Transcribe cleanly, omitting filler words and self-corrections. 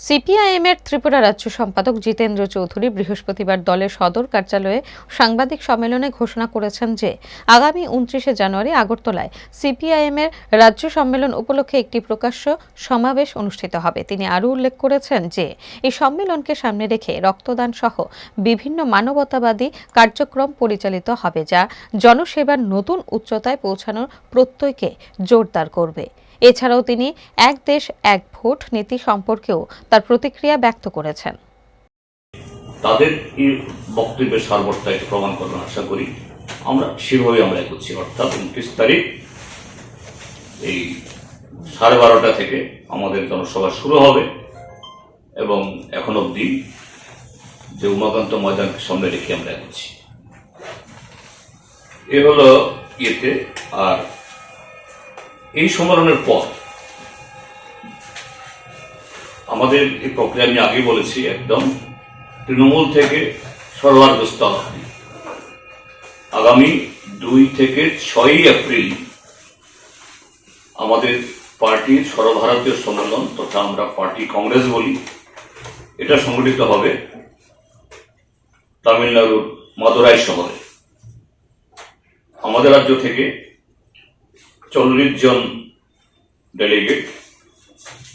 সিপিআইএমের ত্রিপুরা রাজ্য সম্পাদক জিতেন্দ্র চৌধুরী বৃহস্পতিবার দলের সদর কার্যালয়ে সাংবাদিক সম্মেলনে ঘোষণা করেছেন যে আগামী 29 জানুয়ারি আগরতলায় সিপিআইএমের রাজ্য সম্মেলন উপলক্ষে একটি প্রকাশ্য সমাবেশ অনুষ্ঠিত হবে। তিনি আরও উল্লেখ করেছেন যে এই সম্মেলনকে সামনে রেখে রক্তদান সহ বিভিন্ন মানবতাবাদী কার্যক্রম পরিচালিত হবে, যা জনসেবার নতুন উচ্চতায় পৌঁছানোর প্রত্যয়কে জোরদার করবে। এছাড়াও তিনি এক দেশ এক ভোট নীতি সম্পর্কেও তার প্রতিক্রিয়া ব্যক্ত করেছেন। তাদের এই বক্তব্যের সার্বত্রিক প্রমাণ করবেন আশা করি। আমরা সেভাবে আমরা এগোচ্ছি, অর্থাৎ 29 তারিখ এই 12:30 থেকে আমাদের জনসভা শুরু হবে এবং এখন অবধি যে উমাকান্ত ময়দানকে সামনে রেখে আমরা এগোচ্ছি। এ হলো ইয়েতে। আর এই সম্মেলনের পর আমাদের এই প্রক্রিয়া আমি আগে বলেছি, একদম তৃণমূল থেকে সর্বাগ্র স্তর আগামী 2 থেকে 6 এপ্রিল আমাদের পার্টির সর্বভারতীয় সম্মেলন, তথা আমরা পার্টি কংগ্রেস বলি, এটা সংগঠিত হবে তামিলনাড়ুর মাদুরাই শহরে। আমাদের রাজ্য থেকে 40 জন ডেলিগেট